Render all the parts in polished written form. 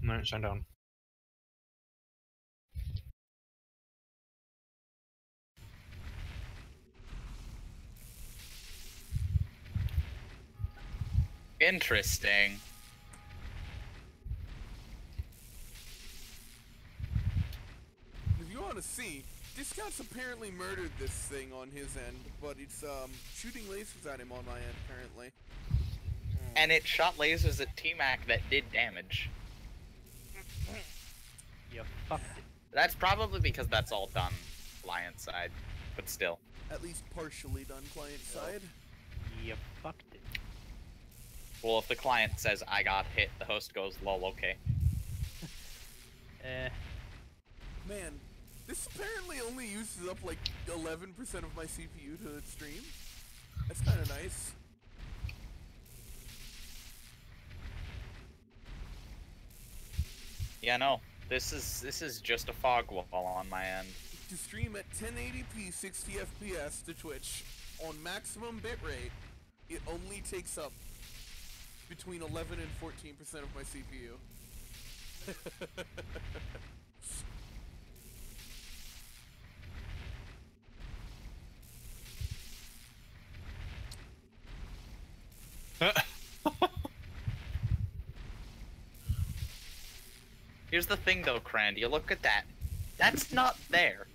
Alright, stand down. Interesting. If you want to see, Discount's apparently murdered this thing on his end, but it's shooting lasers at him on my end currently. And it shot lasers at T-Mac that did damage. You fucked it. That's probably because that's all done client side, but still. At least partially done client side. You fucked it. Well, if the client says, I got hit, the host goes, lol, okay. Man, this apparently only uses up like 11% of my CPU to stream. That's kind of nice. Yeah, no. This is just a fog wall on my end. To stream at 1080p 60 FPS to Twitch on maximum bitrate, it only takes up between 11 and 14% of my CPU. Here's the thing though, Crand, you look at that. That's not there.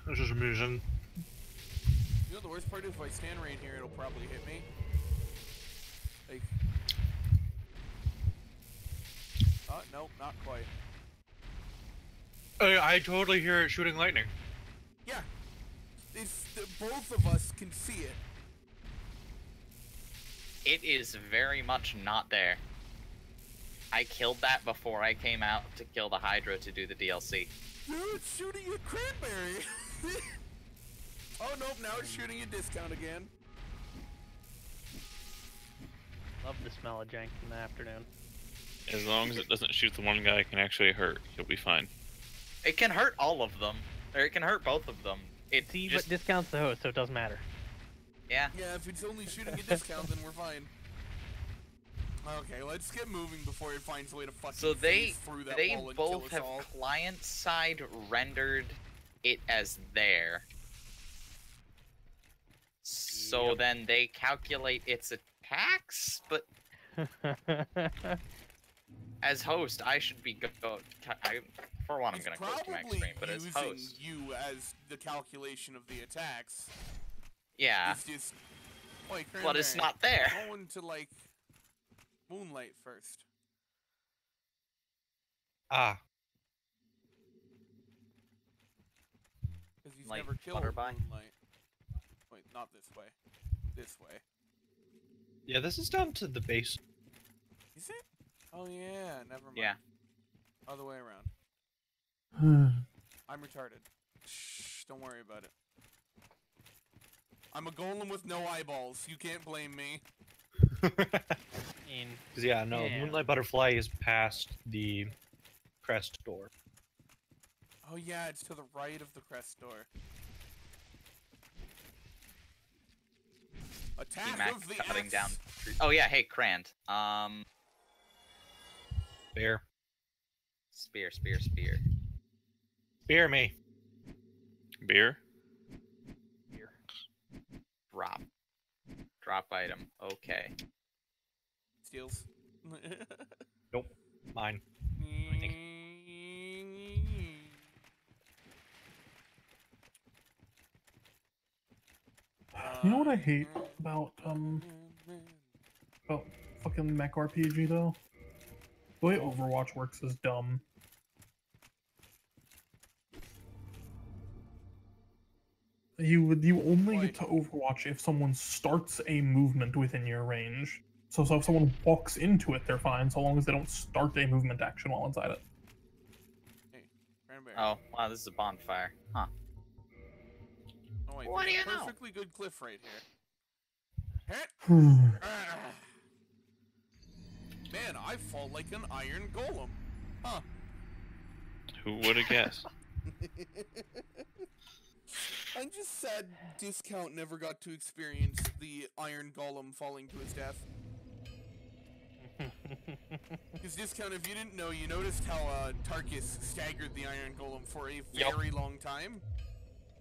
This is amusing. You know the worst part is if I stand right here, it'll probably hit me. Like... Oh, no, not quite. I totally hear it shooting lightning. Yeah. Both of us can see it. It is very much not there. I killed that before I came out to kill the Hydra to do the DLC. Dude, it's shooting at Cranberry! Oh, nope, now it's shooting at Discount again. Love the smell of jank in the afternoon. As long as it doesn't shoot the one guy it can actually hurt, he'll be fine. It can hurt all of them. Or it can hurt both of them. It See, just... but Discount's the host, so it doesn't matter. Yeah. Yeah, if it's only shooting at Discount, then we're fine. Okay, let's get moving before it finds a way to fucking So phase through that wall and kill both us have all. client side rendered it as there. So Yep. then they calculate its attacks, but as host, I should be for one, I'm It's gonna go to max probably stream, but as using host, you as the calculation of the attacks. yeah, It's just... Wait, but it's Cranberry, not there. go into, like, Moonlight first. Ah. Because he's Like never killed Butterby? Moonlight. Wait, not this way. This way. Yeah, this is down to the base. Is it? Oh yeah, never mind. Yeah. Other way around. I'm retarded. Shh, don't worry about it. I'm a golem with no eyeballs. You can't blame me. Yeah, no, Yeah. Moonlight Butterfly is past the crest door. Oh yeah, it's to the right of the crest door. Attack Mac of the cutting axe. down. Oh yeah, hey Crand. Bear. Spear. Bear me. Beer? Drop item. Okay. Steals. Nope. Mine. You know what I hate about fucking mech RPG though? The way Overwatch works is dumb. You only get to Overwatch if someone starts a movement within your range. So if someone walks into it, they're fine, so long as they don't start a movement action while inside it. Hey, Cranberry. Oh wow, this is a bonfire. Huh. Oh wait, What there's do a you know? perfectly good cliff right here. Hit. Ah. Man, I fall like an iron golem. Huh. Who would have guessed? I'm just sad Discount never got to experience the Iron Golem falling to his death. Because Discount, if you didn't know, you noticed how Tarkus staggered the Iron Golem for a very long time?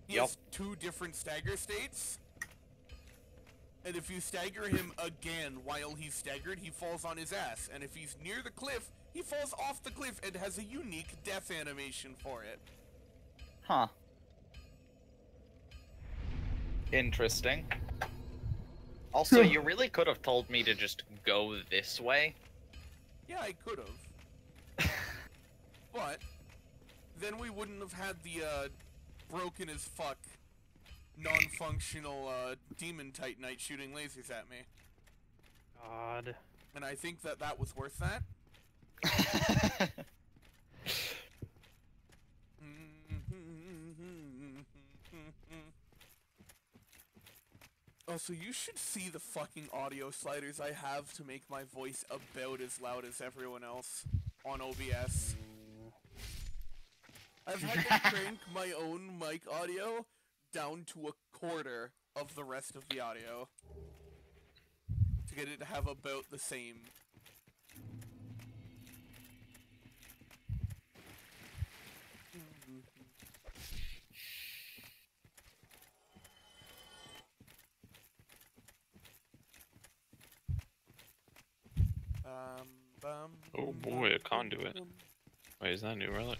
He has 2 different stagger states. And if you stagger him again while he's staggered, he falls on his ass. And if he's near the cliff, he falls off the cliff and has a unique death animation for it. Huh. Interesting. Also, you really could have told me to just go this way. Yeah, I could have. But then we wouldn't have had the broken as fuck, non-functional demon titanite shooting lasers at me. God. And I think that that was worth that. Also, you should see the fucking audio sliders I have to make my voice about as loud as everyone else on OBS. I've had to crank my own mic audio down to a quarter of the rest of the audio to get it to have about the same. Oh boy, a conduit. Wait, is that a new relic?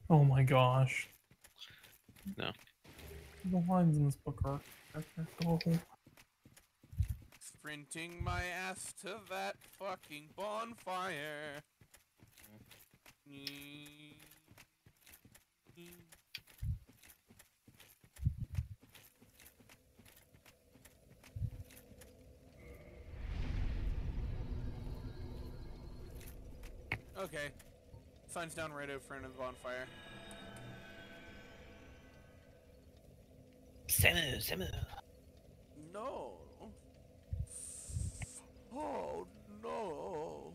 Oh my gosh. No. The lines in this book are awful. Sprinting my ass to that fucking bonfire. Okay. Sign's down right out front of the bonfire. Samu. No. Oh, no.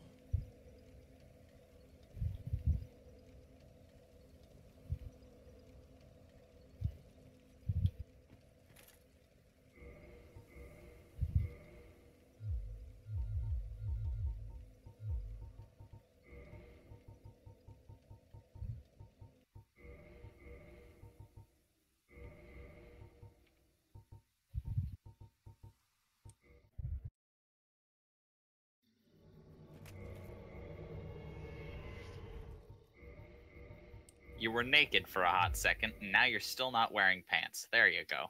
You were naked for a hot second, and now you're still not wearing pants. There you go.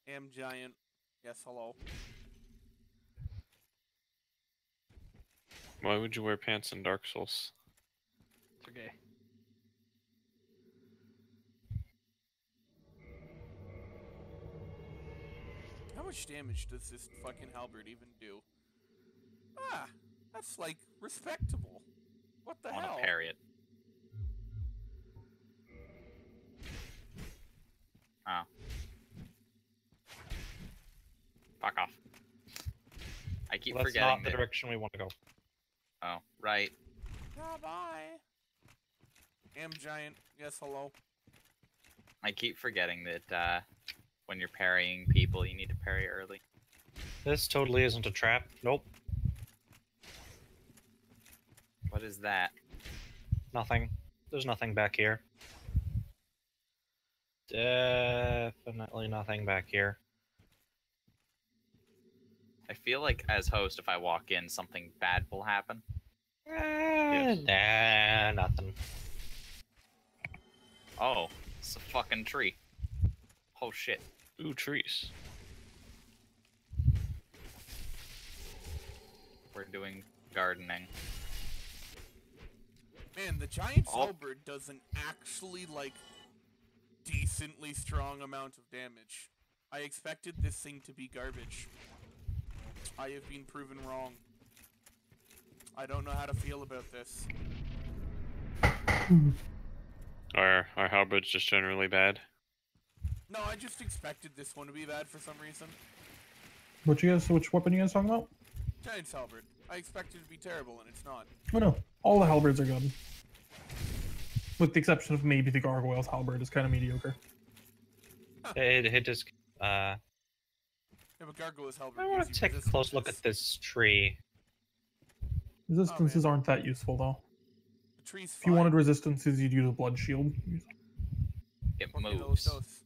Am giant. Yes, hello. Why would you wear pants in Dark Souls? It's okay. How much damage does this fucking halberd even do? Ah, that's like respectable. What the I want hell? to parry it. Oh. Fuck off. I keep That's forgetting not the that. direction we want to go. Oh, right. Ah, bye. Am giant. Yes, hello. I keep forgetting that when you're parrying people, you need to parry early. This totally isn't a trap. Nope. What is that? Nothing. There's nothing back here. Definitely nothing back here. I feel like as host, if I walk in, something bad will happen. Nah, nothing. Oh, it's a fucking tree. Oh shit. Ooh, trees. We're doing gardening. Man, the giant Oh. halberd does an actually, like, decently strong amount of damage. I expected this thing to be garbage. I have been proven wrong. I don't know how to feel about this. Are halberds just generally bad? No, I just expected this one to be bad for some reason. Which weapon you guys talking about? Giant's halberd. I expected it to be terrible, and it's not. Oh no, all the halberds are good. With the exception of maybe the gargoyle's halberd is kind of mediocre. It just. Yeah, but Gargoyle's halberd. I want gives to you take a close look resistances. at this tree. Resistances aren't that useful though. The tree's If you wanted resistances, you'd use a blood shield. It Porque los moves. dos.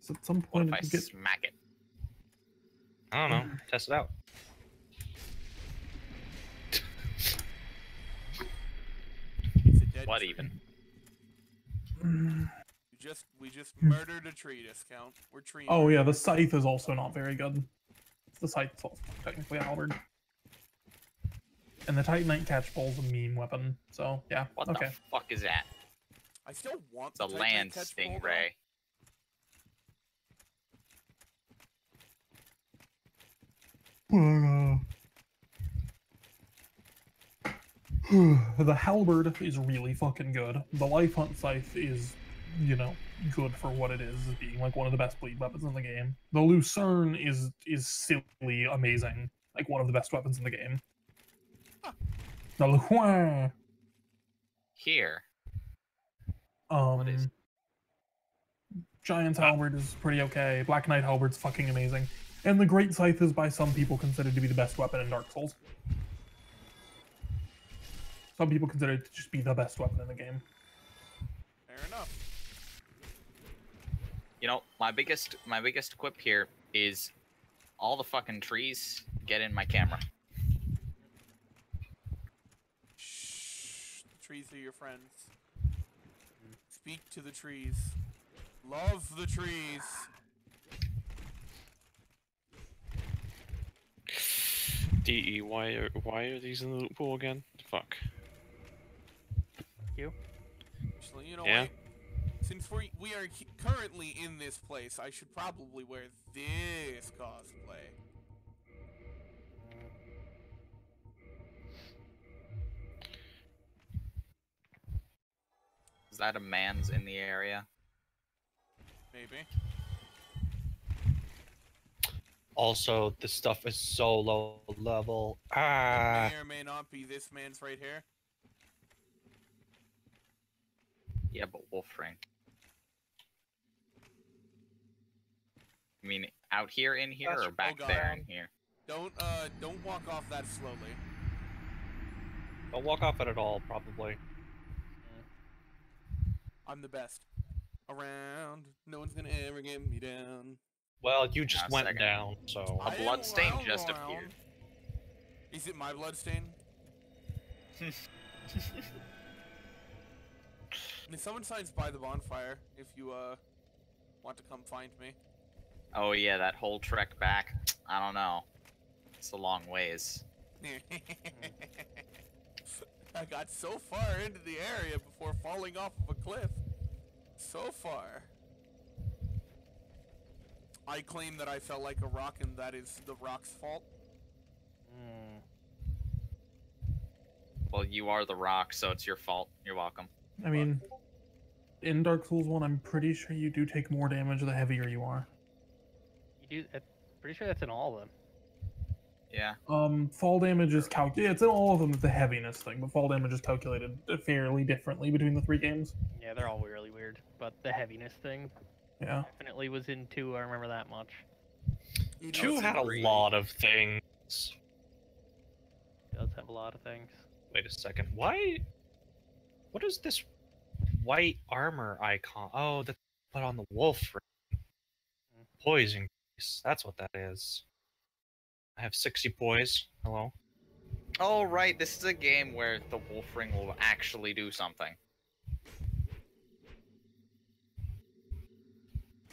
So at some What point, if I it could get smack it? I don't know. Test it out. It's a dead What tree. even? We just murdered a tree discount. We're tree. Oh yeah, the scythe is also not very good. The scythe is also technically a halberd. And the Titanite catchball's a meme weapon, so yeah, What okay. the fuck is that? I still want The Titanite land catch pole, though. stingray. The halberd is really fucking good. The life hunt scythe is, you know, good for what it is, as being like one of the best bleed weapons in the game. The lucerne is silly amazing, like one of the best weapons in the game. The lucerne. Here. What is- Giant's halberd is pretty okay. Black Knight halberd's fucking amazing. And the Great Scythe is by some people considered to be the best weapon in Dark Souls. Some people consider it to just be the best weapon in the game. Fair enough. You know, my biggest quip here is all the fucking trees get in my camera. Shh. The trees are your friends. Speak to the trees. Love the trees. DE, why are these in the loot pool again? Fuck. Actually, you know Yeah. what? Since we are currently in this place, I should probably wear this cosplay. Is that a man's in the area? Maybe. Also, this stuff is so low level. It Ah. may or may not be this man's right here. Yeah, but wolf ring. I mean, out here, in here, That's- or back oh God. there, in here? Don't walk off that slowly. Don't walk off it at all, probably. I'm the best. Around. No one's gonna ever get me down. Well, you just Now, went second. down, so. A I didn't bloodstain round just around. appeared. Is it my bloodstain? And someone signs by the bonfire if you want to come find me. Oh yeah, that whole trek back. I don't know. It's a long ways. I got so far into the area before falling off of a cliff. So far. I claim that I felt like a rock and that is the rock's fault. Well, you are the rock, so it's your fault. You're welcome. I mean, in Dark Souls 1, I'm pretty sure you do take more damage the heavier you are. You do. Pretty sure that's in all of them. Yeah. Fall damage is calculated. It's in all of them, the heaviness thing, but fall damage is calculated fairly differently between the three games. Yeah, they're all really weird. But the heaviness thing Yeah. definitely was in 2. I remember that much. You know, 2 had a Three. lot of things. It does have a lot of things. Wait a second. Why? What is this white armor icon? Oh, that's put on the wolf ring. Poison grease. That's what that is. I have 60 poise. Hello. Oh right, this is a game where the wolf ring will actually do something.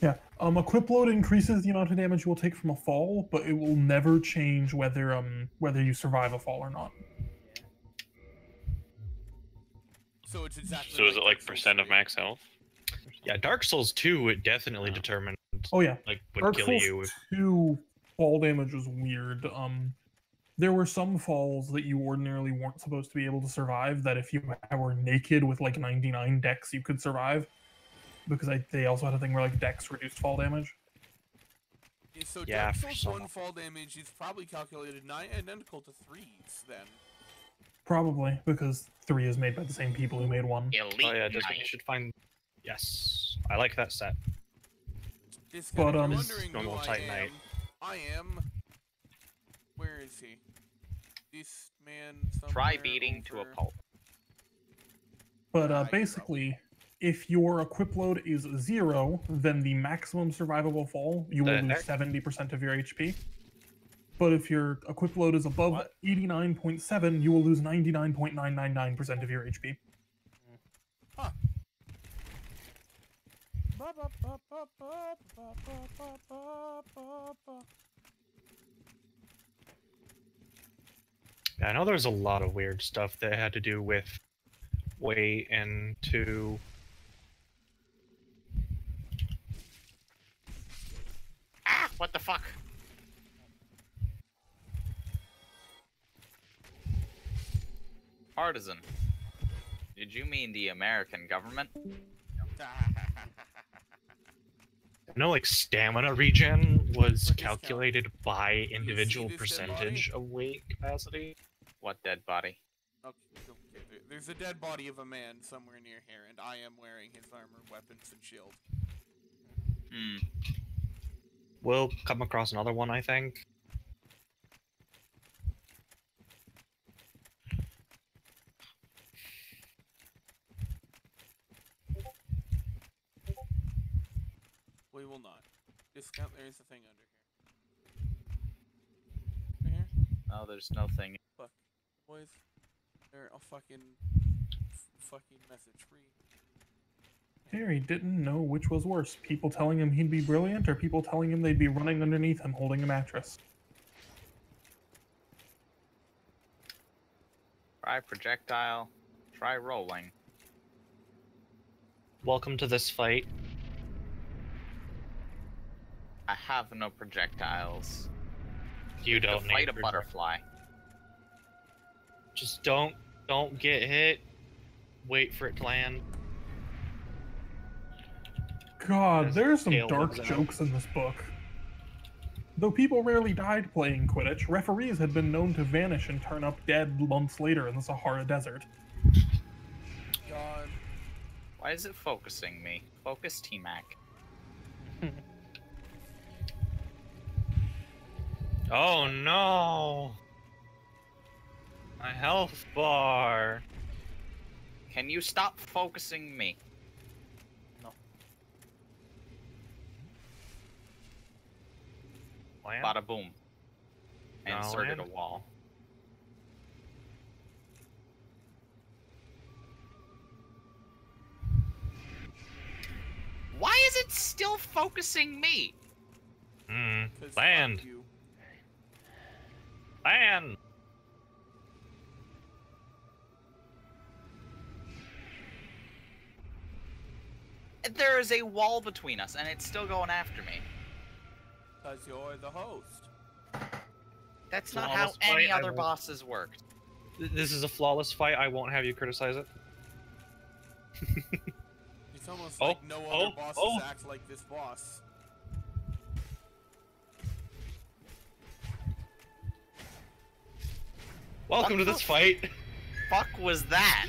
Yeah. Equip load increases the amount of damage you will take from a fall, but it will never change whether you survive a fall or not. So it's exactly. So is it Dark like Souls percent of 3. max health? Yeah, Dark Souls 2 it definitely Oh. determined Oh yeah. like would Dark kill Souls you. 2 fall damage was weird. There were some falls that you ordinarily weren't supposed to be able to survive that if you were naked with like 99 dex you could survive. Because they also had a thing where like dex reduced fall damage. Yeah, So Yeah, Dark for Souls some- 1 fall damage is probably calculated identical to 3's then. Probably, because 3 is made by the same people who made 1. Elite Oh yeah, Discord, you Knight. should find. Yes, I like that set. Discount, But, if you're is wondering who normal I Titan am, Knight. I am... Where is he? This man somewhere Try beating to a over- pulp. But you're basically, if your equip load is 0, then the maximum survivable fall, you will The lose heck? 70% of your HP. But if your equip load is above What? 89.7, you will lose 99.999% of your HP. Yeah, I know there's a lot of weird stuff that had to do with weight and to. Ah! What the fuck? Partisan. Did you mean the American government? I know, like, stamina regen was For discount. calculated by see individual this dead percentage of weight capacity. What dead body? Okay, there's a dead body of a man somewhere near here, and I am wearing his armor, weapons, and shield. Hmm. We'll come across another one, I think. We will not. Discount, there's a thing under here. Right here? Oh, there's no thing. Fuck. Boys. There, I'll fucking message free. Harry didn't know which was worse, people telling him he'd be brilliant or people telling him they'd be running underneath him holding a mattress. Try projectile. Try rolling. Welcome to this fight. I have no projectiles. You To don't fight need a project- butterfly. Just don't get hit. Wait for it to land. God, As there's some tail dark whips out. jokes in this book. Though people rarely died playing Quidditch, referees had been known to vanish and turn up dead months later in the Sahara Desert. God. Why is it focusing me? Focus T-Mac. Oh no! My health bar. Can you stop focusing me? Land? Bada boom. No, Inserted a land. wall. Why is it still focusing me? 'Cause fuck Land. you. Land. There is a wall between us, and it's still going after me. 'Cause you're the host. That's So not on how this any fight, I other will- bosses worked. This is a flawless fight. I won't have you criticize it. It's almost Oh, like no other oh, bosses oh. act like this boss. Welcome to What this the fight. Fuck was that?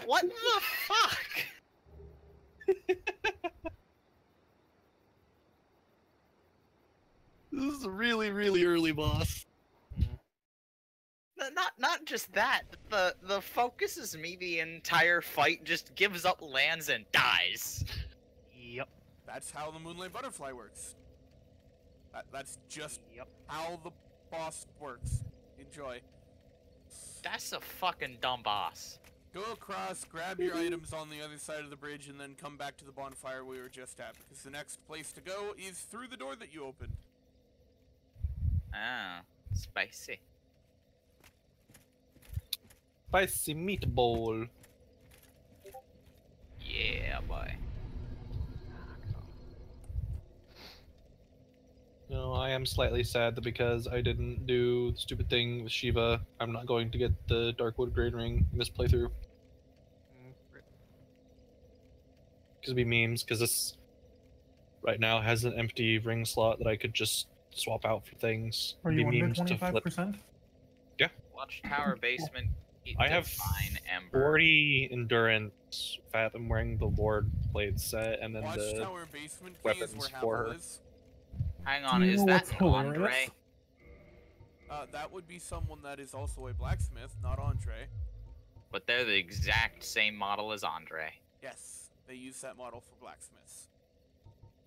What the fuck? This is a really, really early boss. Not just that. The focuses me the entire fight, just gives up, lands, and dies. Yep. That's how the Moonlight Butterfly works. That's just Yep. how the boss works. Enjoy. That's a fucking dumb boss. Go across, grab your items on the other side of the bridge, and then come back to the bonfire we were just at, because the next place to go is through the door that you opened. Ah, spicy. Spicy meatball. Yeah, boy. No, I am slightly sad that because I didn't do the stupid thing with Shiva, I'm not going to get the Darkwood Grain Ring in this playthrough. Because it'll be memes, because right now has an empty ring slot that I could just swap out for things. Are It'd you be under memes to flip. 25%? Watchtower basement. I have Divine Ember. 40 endurance. Fat, I'm wearing the Lord blade set, and then the Watchtower basement key is weapons where for Havel her. is. Hang Do on, you is know that what's an hilarious? Andre? That would be someone that is also a blacksmith, not Andre. But they're the exact same model as Andre. Yes, they use that model for blacksmiths.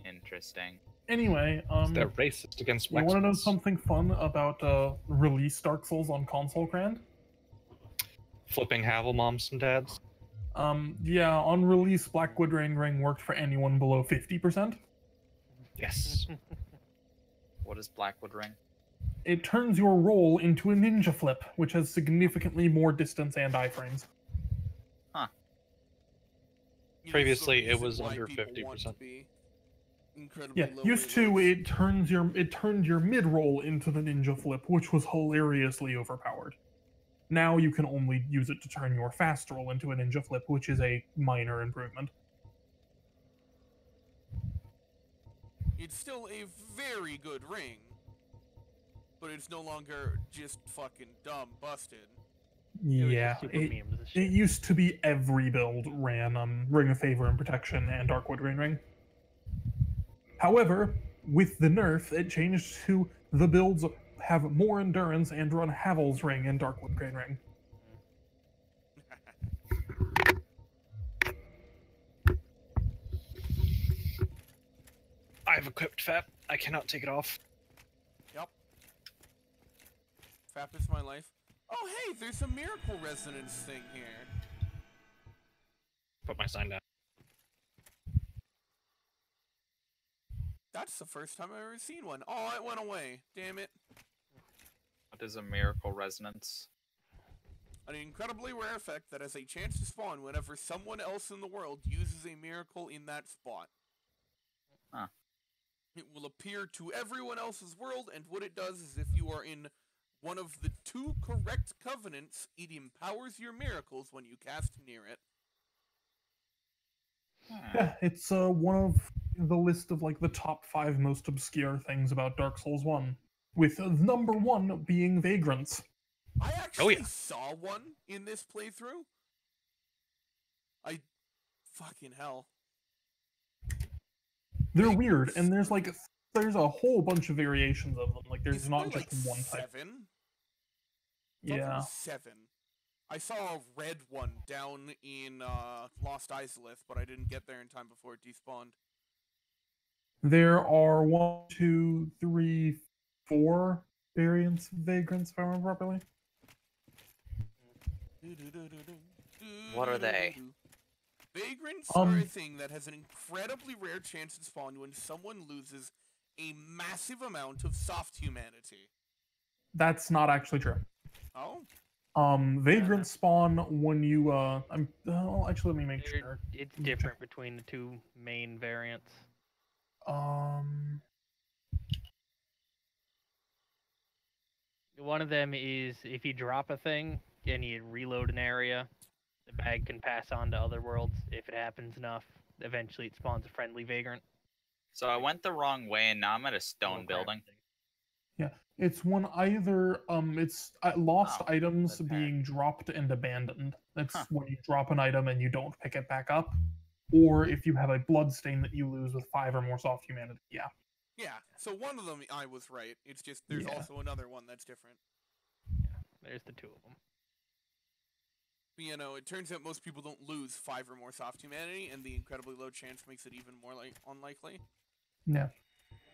Interesting. Anyway, They're racist against you want to know blacksmiths. something fun about release Dark Souls on console, Grand? Flipping Havel moms and dads. Yeah, on release, Blackwood Ring worked for anyone below 50%. Yes. What is Blackwood Ring? It turns your roll into a ninja flip, which has significantly more distance and iframes. You know, Previously, it's the it was reason why under people 50%. want to be incredibly Yeah, low used to weight it turned your mid roll into the ninja flip, which was hilariously overpowered. Now you can only use it to turn your fast roll into a ninja flip, which is a minor improvement. It's still a very good ring, but it's no longer just fucking dumb busted. It was Yeah, just super memes and it shit. used to be every build ran Ring of Favor and Protection and Darkwood Ring. However, with the nerf, it changed to the builds have more endurance and run Havel's Ring and Darkwood Ring. I've equipped Fat. I cannot take it off. Yep. Fap is my life. Oh hey, there's a miracle resonance thing here. Put my sign down. That's the first time I've ever seen one. Oh, it went away. Damn it. What is a miracle resonance? An incredibly rare effect that has a chance to spawn whenever someone else in the world uses a miracle in that spot. Huh. It will appear to everyone else's world, and what it does is if you are in one of the 2 correct covenants, it empowers your miracles when you cast near it. Yeah, it's one of the list of like the top 5 most obscure things about Dark Souls 1, with number 1 being vagrants. I actually yeah. saw one in this playthrough. Fucking hell. They're weird, and there's a whole bunch of variations of them. Like there's Isn't not there, just one type. 7? I thought there Yeah. was 7. I saw a red one down in Lost Isolith, but I didn't get there in time before it despawned. There are 1, 2, 3, 4 variants of vagrants, if I remember properly. What are they? Vagrants are a thing that has an incredibly rare chance to spawn when someone loses a massive amount of soft humanity. That's not actually true. Oh? Vagrants spawn when you actually let me make sure. It's different between the 2 main variants. One of them is if you drop a thing and you reload an area, the bag can pass on to other worlds. If it happens enough, eventually it spawns a friendly vagrant. So I went the wrong way and now I'm at a stone building. Yeah, it's when either it's lost items that's fair. being dropped and abandoned. That's when you drop an item and you don't pick it back up, or if you have a bloodstain that you lose with 5 or more soft humanity. Yeah. Yeah, so one of them I was right. It's just there's also another one that's different. Yeah, there's the 2 of them. But, you know, it turns out most people don't lose 5 or more soft humanity, and the incredibly low chance makes it even more unlikely. Yeah.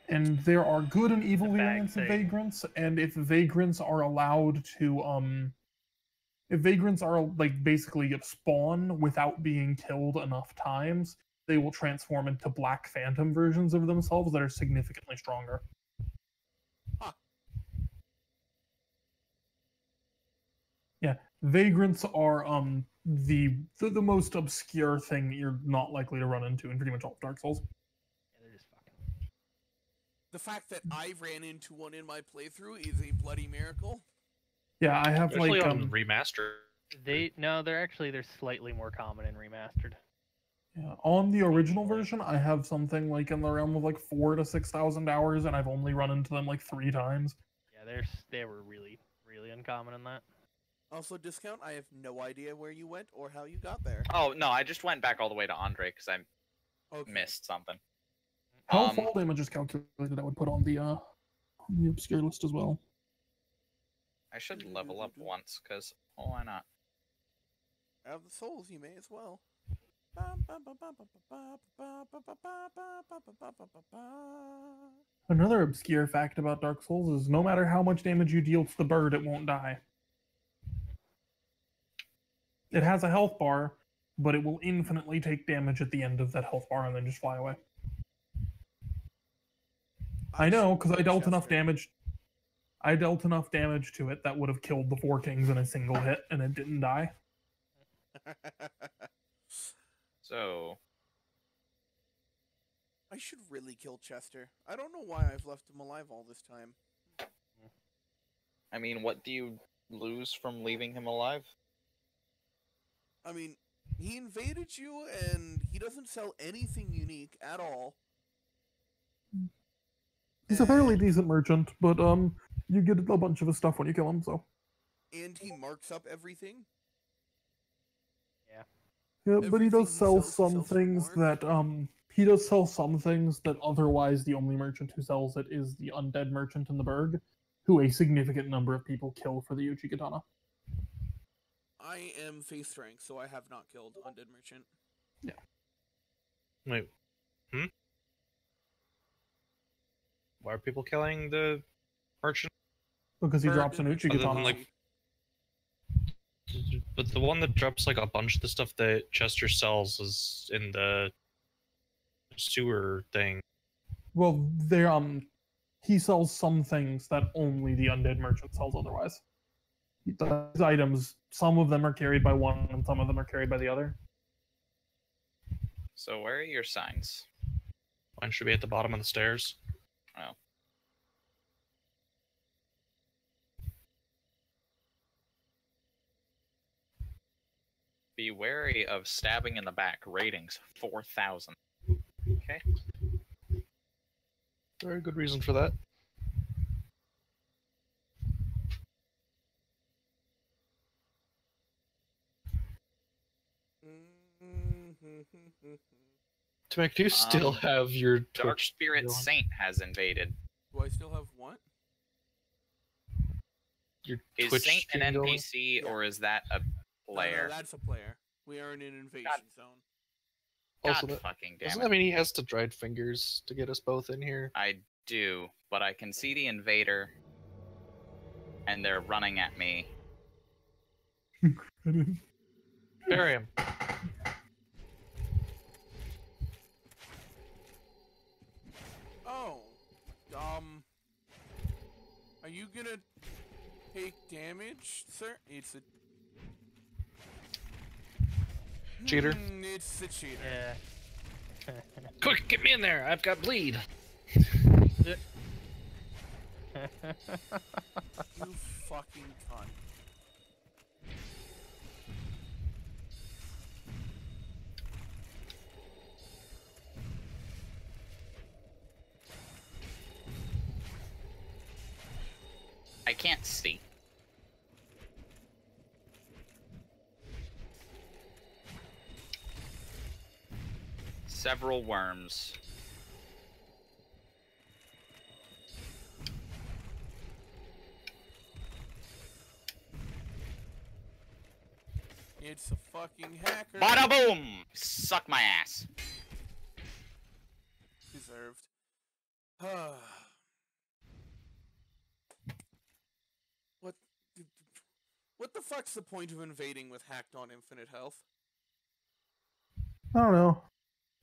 And there are good and evil The bag variants of thing. vagrants, and if vagrants are allowed to if vagrants are like basically spawn without being killed enough times, they will transform into black phantom versions of themselves that are significantly stronger. Huh. Yeah, vagrants are the most obscure thing you're not likely to run into in pretty much all of Dark Souls. Yeah, they're just fucking. The fact that I ran into one in my playthrough is a bloody miracle. Yeah, I have Especially like on remaster. They're slightly more common in remastered. Yeah, on the original version, I have something like in the realm of like 4,000 to 6,000 hours, and I've only run into them like 3 times. Yeah, they were really uncommon in that. Also, discount, I have no idea where you went or how you got there. Oh no, I just went back all the way to Andre because I Okay. missed something. How fall damage is calculated, I would put on the obscure list as well. I should level up once because why not? Out of the souls, you may as well. Another obscure fact about Dark Souls is no matter how much damage you deal to the bird, it won't die. It has a health bar, but it will infinitely take damage at the end of that health bar and then just fly away. I know, because I dealt enough damage. I dealt enough damage to it that would have killed the 4 kings in a single hit, and it didn't die. So I should really kill Chester. I don't know why I've left him alive all this time. I mean, what do you lose from leaving him alive? I mean, he invaded you, and he doesn't sell anything unique at all. He's a fairly decent merchant, but you get a bunch of his stuff when you kill him, so. And he marks up everything. Yeah, but he does sell some sells things more. that he does sell some things that otherwise the only merchant who sells it is the undead merchant in the Berg, who a significant number of people kill for the Uchi Katana. I am face rank, so I have not killed Undead Merchant. Yeah. Wait. Why are people killing the merchant? Because he Bird drops an Uchi Other than, Katana. like, but the one that drops like a bunch of the stuff that Chester sells is in the sewer thing. Well, he sells some things that only the undead merchant sells otherwise. Those items, some of them are carried by one and some of them are carried by the other. So where are your signs? Mine should be at the bottom of the stairs. Oh. Be wary of stabbing in the back. Ratings 4,000. Okay. Very good reason for that. Tomek, do you still have your Dark Twitch Spirit on? Saint has invaded. Do I still have what? Your Is Twitch Saint an stream going? NPC Yeah. or is that a player? No, that's a player. We are in an invasion zone. Also, God that, fucking damn doesn't it. that mean he has to dried fingers to get us both in here? I do, but I can see the invader, and they're running at me. Bury him. Oh. Are you gonna take damage, sir? It's a... Cheater. It's the cheater. Yeah. Quick, get me in there. I've got bleed. You fucking cunt. I can't see. Several worms. It's a fucking hacker. Bada boom! Suck my ass. Deserved. What the fuck's the point of invading with hacked on infinite health? I don't know.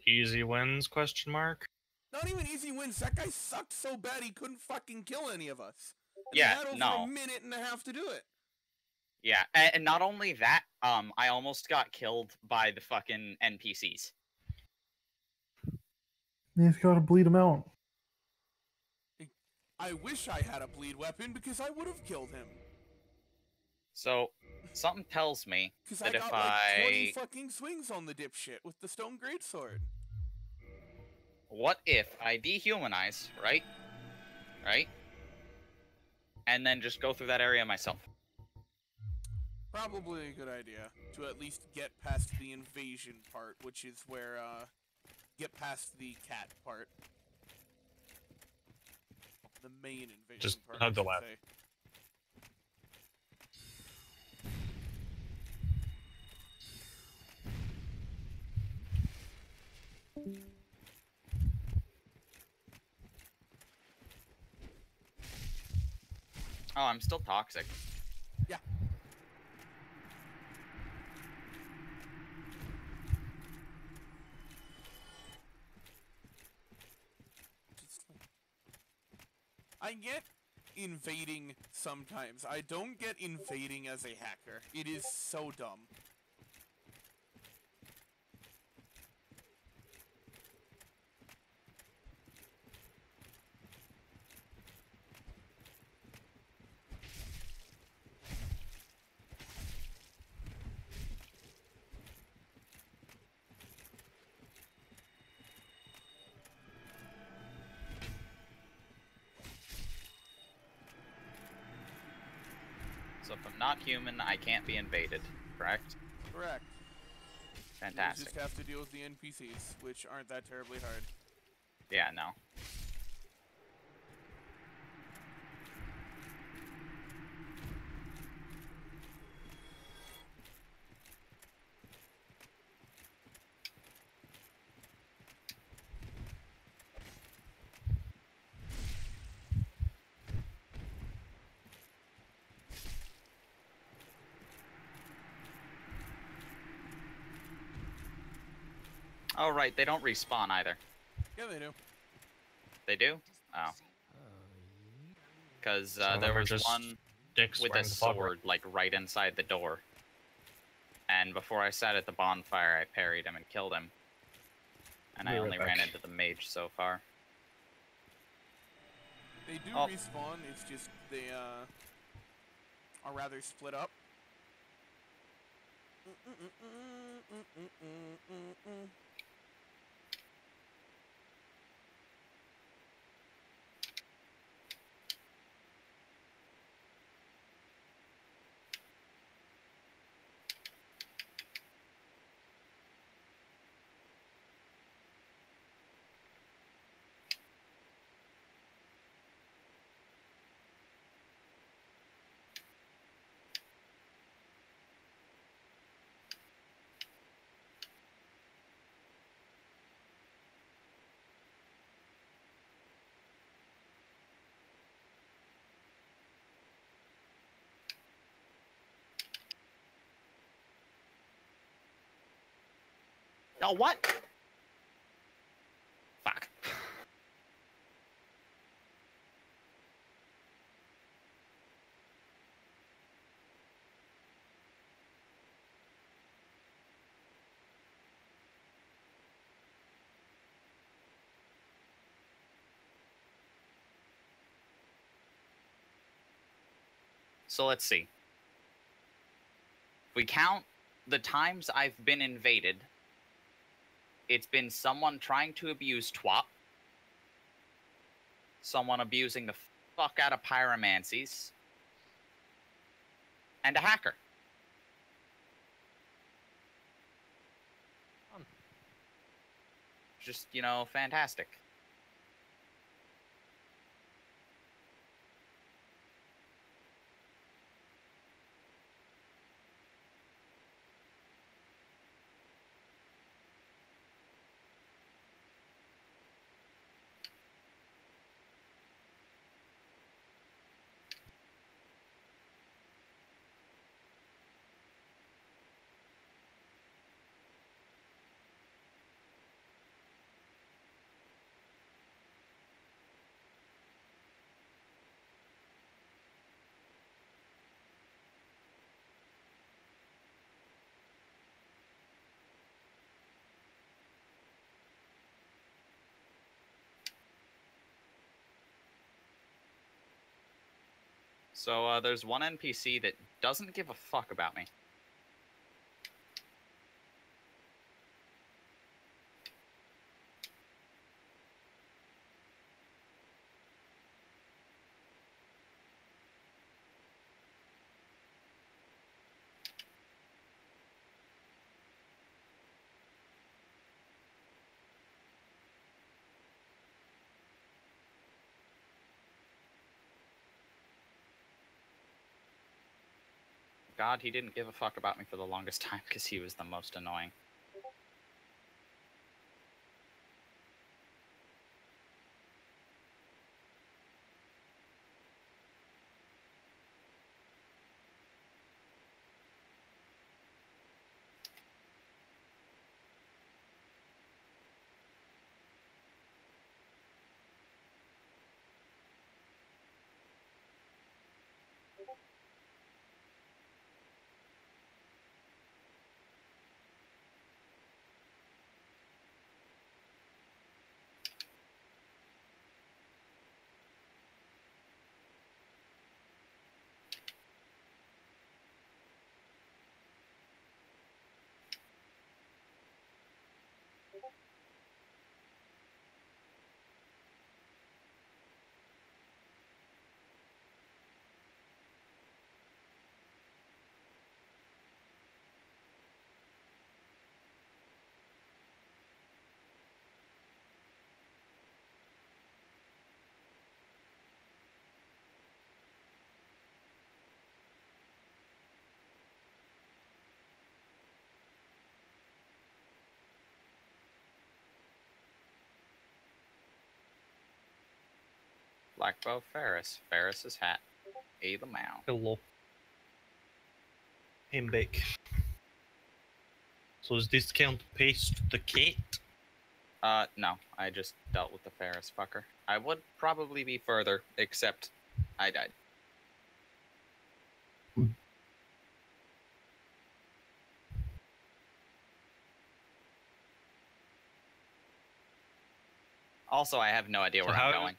Easy wins? Question mark. Not even easy wins. That guy sucked so bad he couldn't fucking kill any of us. And Yeah, he had over no. a minute and a half to do it. Yeah, and not only that, I almost got killed by the fucking NPCs. He's got to bleed him out. I wish I had a bleed weapon because I would have killed him. So, Something tells me Because that I if got like 20 fucking swings on the dipshit with the stone greatsword. What if I dehumanize, right? Right? And then just go through that area myself? Probably a good idea to at least get past the invasion part, which is where, get past the cat part. The main invasion Just part, hug I the should left. say. Oh, I'm still toxic. Yeah. I get invading sometimes. I don't get invading as a hacker. It is so dumb. So if I'm not human, I can't be invaded, correct? Correct. Fantastic. You just have to deal with the NPCs, which aren't that terribly hard. Yeah, no. Oh, right, they don't respawn either. Yeah, they do. They do? Oh. Because Some of there them are was just one dicks with a wearing the fog sword, like, right inside the door. And before I sat at the bonfire, I parried him and killed him. And Be I right only back. ran into the mage so far. They do Oh. respawn, it's just they, are rather split up. Oh, what? Fuck. So let's see. If we count the times I've been invaded, it's been someone trying to abuse TWAP, someone abusing the fuck out of pyromancies, and a hacker. Just, you know, fantastic. So there's one NPC that doesn't give a fuck about me. God, he didn't give a fuck about me for the longest time because he was the most annoying. Blackbow Ferris. Ferris's hat. A the Mao. Hello. Him bake. So is this count paste the cat? No. I just dealt with the Ferris fucker. I would probably be further, except I died. Also, I have no idea where I'm going.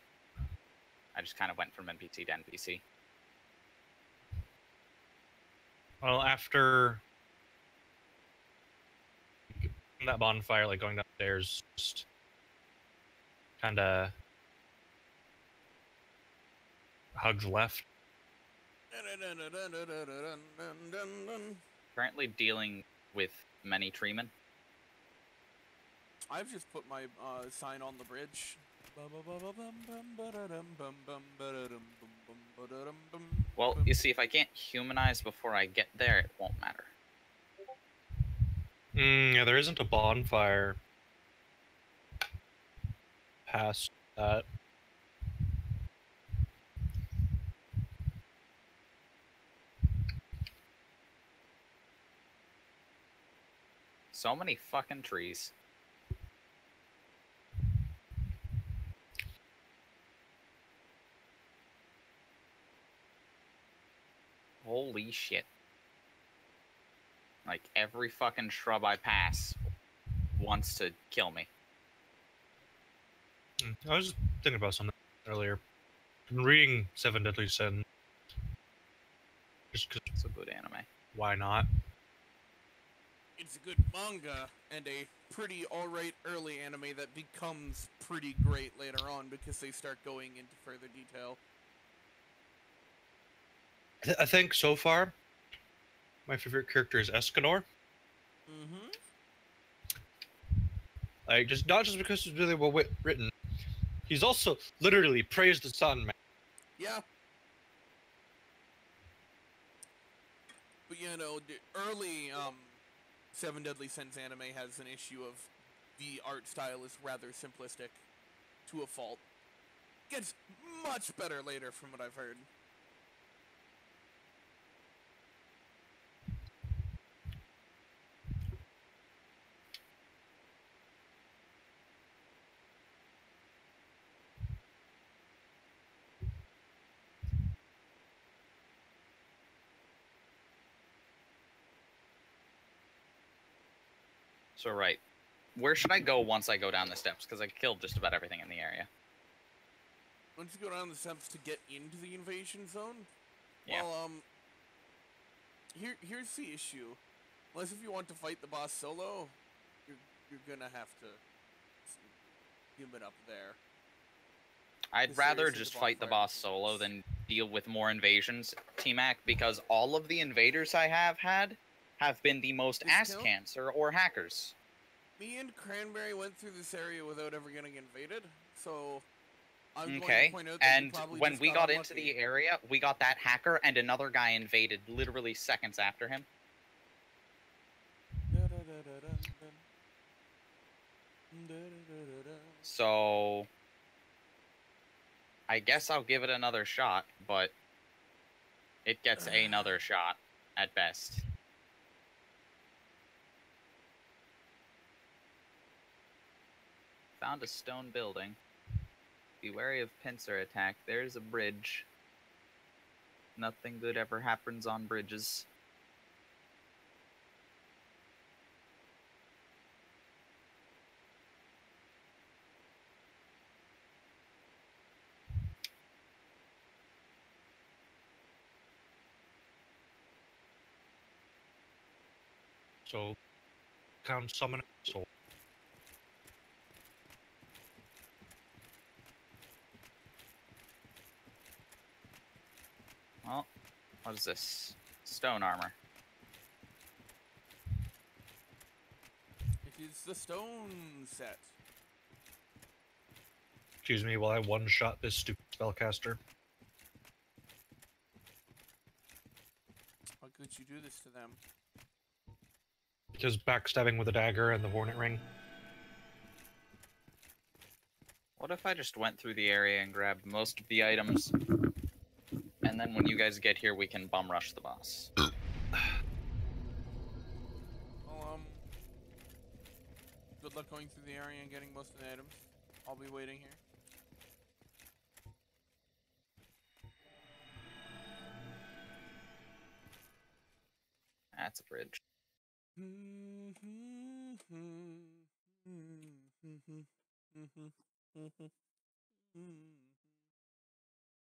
I just kind of went from NPC to NPC. Well, after that bonfire, like going downstairs, just kind of hugs left. Currently dealing with many treemen. I've just put my sign on the bridge. Well, you see, if I can't humanize before I get there, it won't matter. Yeah, there isn't a bonfire past that. So many fucking trees. Holy shit. Like, every fucking shrub I pass wants to kill me. I was thinking about something earlier. I've been reading Seven Deadly Sins. Just 'cause It's a good anime. why not? It's a good manga and a pretty alright early anime that becomes pretty great later on because they start going into further detail. I think so far, my favorite character is Escanor. Mm-hmm. Like, just not just because he's really well written. He's also literally praised the sun, man. Yeah. But you know, the early Seven Deadly Sins anime has an issue of the art style is rather simplistic to a fault. Gets much better later from what I've heard. So, right. Where should I go once I go down the steps? Because I killed just about everything in the area. Once you go down the steps to get into the invasion zone, Yeah. Well, here's the issue. Unless if you want to fight the boss solo, you're gonna have to human up there. I'd Because rather seriously, just the fight the bonfire boss is solo worse. than deal with more invasions, T-Mac, because all of the invaders I have had have been the most ass Discount? cancer or hackers. Me and Cranberry went through this area without ever getting invaded, so I'm going to Okay, point out that you and probably when just we got into unlucky. the area, we got that hacker and another guy invaded literally seconds after him. So I guess I'll give it another shot, but it gets another shot at best. Found a stone building. Be wary of pincer attack. There's a bridge. Nothing good ever happens on bridges. So, come summon a soul. Well, what is this? Stone armor. It is the stone set. Excuse me while I one-shot this stupid spellcaster. How could you do this to them? Because backstabbing with a dagger and the Hornet Ring. What if I just went through the area and grabbed most of the items, and then when you guys get here, we can bum rush the boss? Well, good luck going through the area and getting most of the items. I'll be waiting here. That's a bridge.